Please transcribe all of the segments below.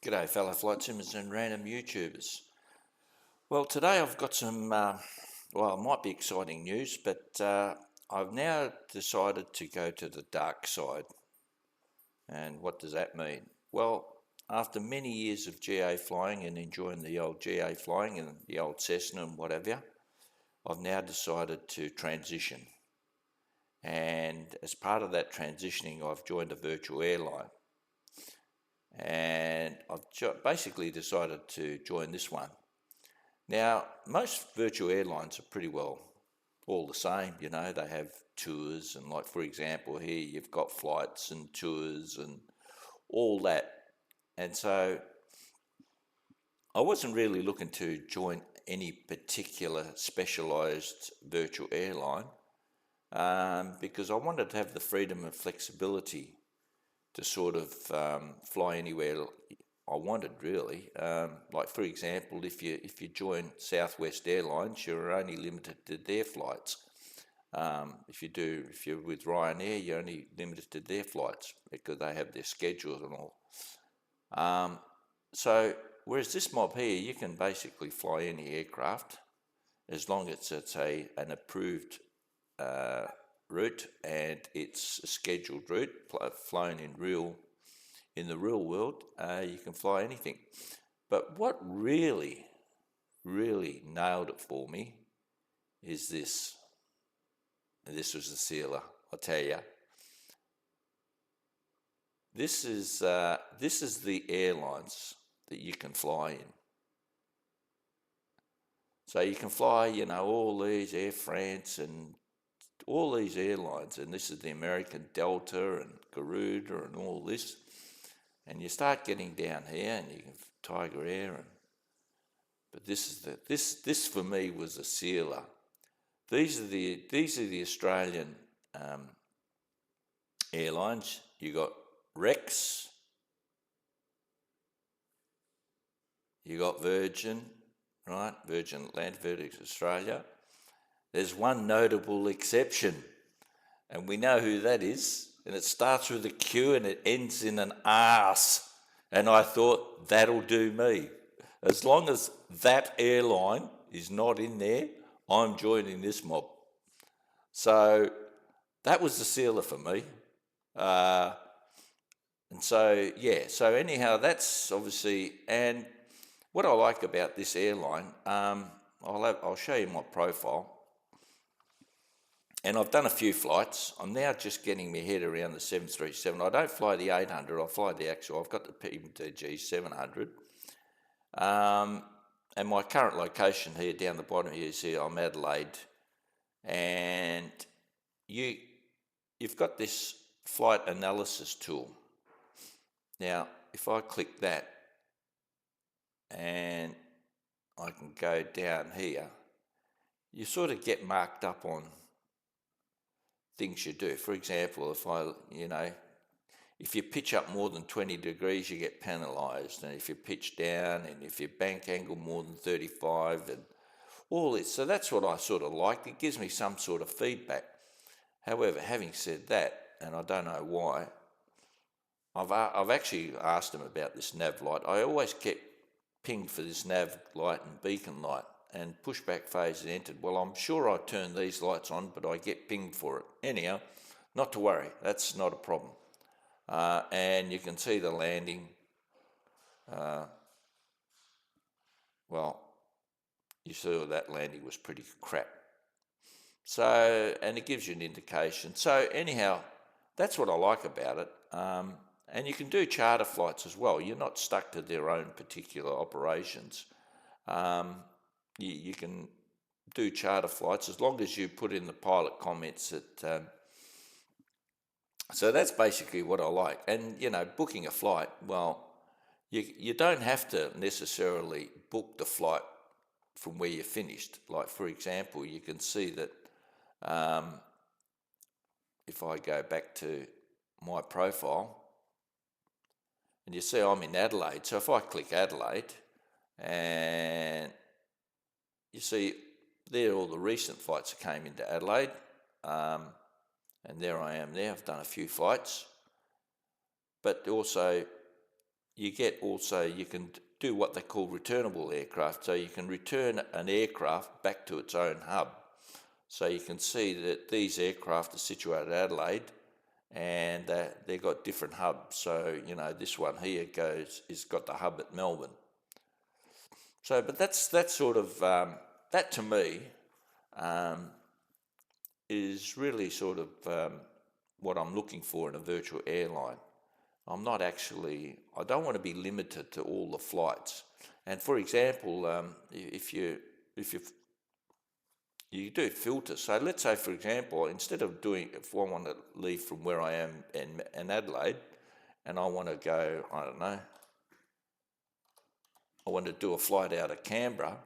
G'day fellow flight simmers and random YouTubers. Well, today I've got some, it might be exciting news, but I've now decided to go to the dark side. And what does that mean? Well, after many years of GA flying and enjoying the old GA flying and the old Cessna and whatever, I've now decided to transition. And as part of that transitioning, I've joined a virtual airline. And I've basically decided to join this one. Now, most virtual airlines are pretty well all the same, they have tours and, like, for example, here you've got flights and tours and all that. And so I wasn't really looking to join any particular specialised virtual airline because I wanted to have the freedom and flexibility to sort of fly anywhere I wanted, really. Like, for example, if you join Southwest Airlines, you're only limited to their flights. If you're with Ryanair, you're only limited to their flights because they have their schedules and all. So whereas this mob here, you can basically fly any aircraft as long as it's an approved route and it's a scheduled route flown in the real world. You can fly anything. But what really nailed it for me is this. And this was the sealer, I'll tell you. This is the airlines that you can fly in. So you can fly, all these Air France and all these airlines, and this is the American Delta and Garuda and all this. And you start getting down here, and you can Tiger Air, but this for me was a sealer. These are the Australian airlines. You got Rex, you got Virgin, right? Virgin Atlantic, Virgin Australia. There's one notable exception, and we know who that is, and it starts with a Q and it ends in an arse. And I thought, that'll do me. As long as that airline is not in there, I'm joining this mob. So that was the sealer for me. And so anyhow, that's obviously, and what I like about this airline, I'll show you my profile. And I've done a few flights. I'm now just getting my head around the 737. I don't fly the 800, I fly the actual, I've got the PMTG 700. And my current location here down the bottom here is here, I'm Adelaide. And you've got this flight analysis tool. Now, if I click that and I can go down here, you sort of get marked up on things you do. For example, if you pitch up more than 20 degrees, you get penalised. And if you pitch down, and if you bank angle more than 35, and all this. So that's what I sort of like. It gives me some sort of feedback. However, having said that, and I don't know why, I've actually asked them about this nav light. I always get pinged for this nav light and beacon light, and pushback phase is entered. Well, I'm sure I turn these lights on, but I get pinged for it. Anyhow, not to worry, that's not a problem. And you can see the landing. You saw that landing was pretty crap. So, and it gives you an indication. So anyhow, that's what I like about it. And you can do charter flights as well. You're not stuck to their own particular operations. You can do charter flights as long as you put in the pilot comments that. So that's basically what I like. And booking a flight, well, you don't have to necessarily book the flight from where you finished. Like, for example, you can see that if I go back to my profile, and you see I'm in Adelaide. So if I click Adelaide, and you see there are all the recent flights that came into Adelaide, and there I am there. I've done a few flights, but also you get also, you can do what they call returnable aircraft. So you can return an aircraft back to its own hub. So you can see that these aircraft are situated at Adelaide, and they've got different hubs. So, this one here is got the hub at Melbourne. So, but that's sort of, that to me is really sort of what I'm looking for in a virtual airline. I don't want to be limited to all the flights. And for example, if you do filter. So let's say, for example, instead of if I want to leave from where I am in Adelaide, and I want to go, I don't know, I want to do a flight out of Canberra,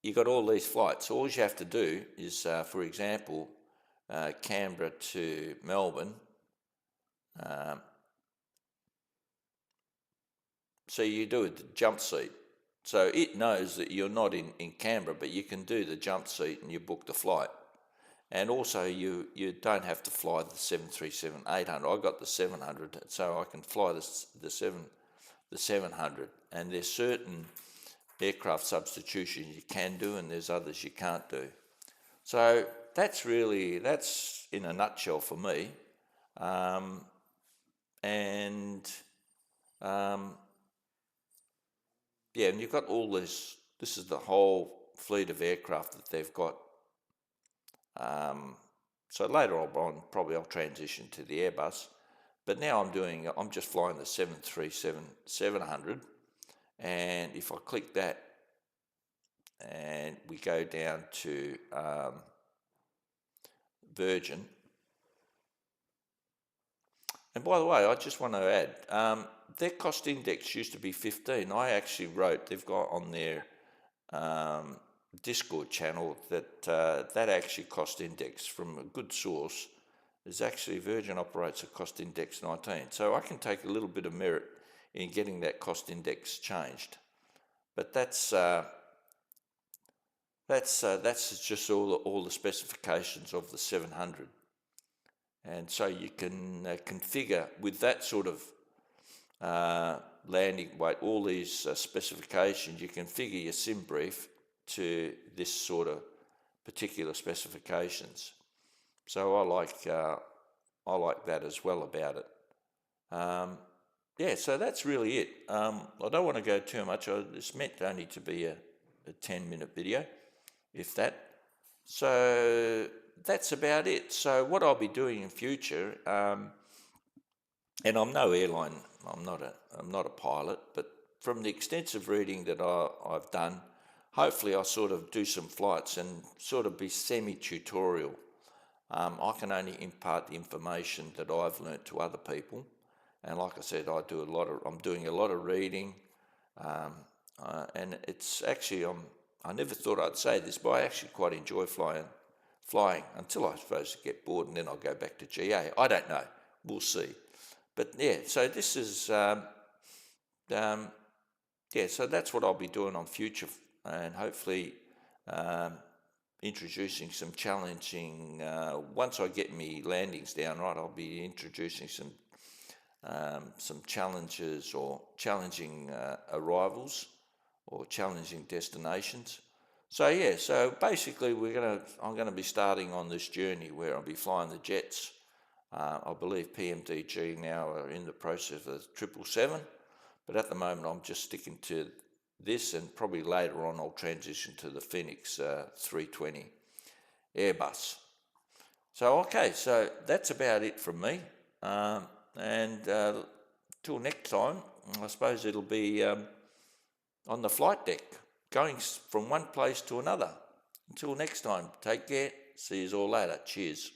you got all these flights. All you have to do is, for example, Canberra to Melbourne. So you do the jump seat. So it knows that you're not in Canberra, but you can do the jump seat and you book the flight. And also you don't have to fly the 737-800. I got the 700, so I can fly the 700. And there's certain aircraft substitutions you can do, and there's others you can't do. So that's in a nutshell for me. Yeah, and you've got all this is the whole fleet of aircraft that they've got. So later on, probably I'll transition to the Airbus. But now I'm just flying the 737-700. And if I click that, and we go down to Virgin. And by the way, I just want to add, their cost index used to be 15. I actually wrote, they've got on their Discord channel that actually cost index from a good source is actually Virgin operates a cost index 19. So I can take a little bit of merit in getting that cost index changed. But that's just all the specifications of the 700. And so you can configure with that sort of landing weight, all these specifications, you configure your sim brief to this sort of particular specifications. So I like that as well about it. Yeah, so that's really it. I don't want to go too much. It's meant only to be a 10-minute video, if that. So that's about it. So what I'll be doing in future, and I'm no airline, I'm not a pilot, but from the extensive reading that I've done, hopefully I'll sort of do some flights and sort of be semi-tutorial. I can only impart the information that I've learnt to other people, and like I said, I'm doing a lot of reading, and it's actually I never thought I'd say this, but I actually quite enjoy flying until I suppose get bored, and then I'll go back to GA. I don't know. We'll see. But yeah, so this is so that's what I'll be doing on future, and hopefully introducing some challenging. Once I get me landings down right, I'll be introducing some challenges or challenging arrivals or challenging destinations. So yeah, so basically I'm gonna be starting on this journey where I'll be flying the jets. I believe PMDG now are in the process of the 777, but at the moment I'm just sticking to this, and probably later on I'll transition to the Phoenix 320 Airbus. So okay, so that's about it from me, and till next time, I suppose it'll be on the flight deck, going from one place to another. Until next time, take care. See you all later. Cheers.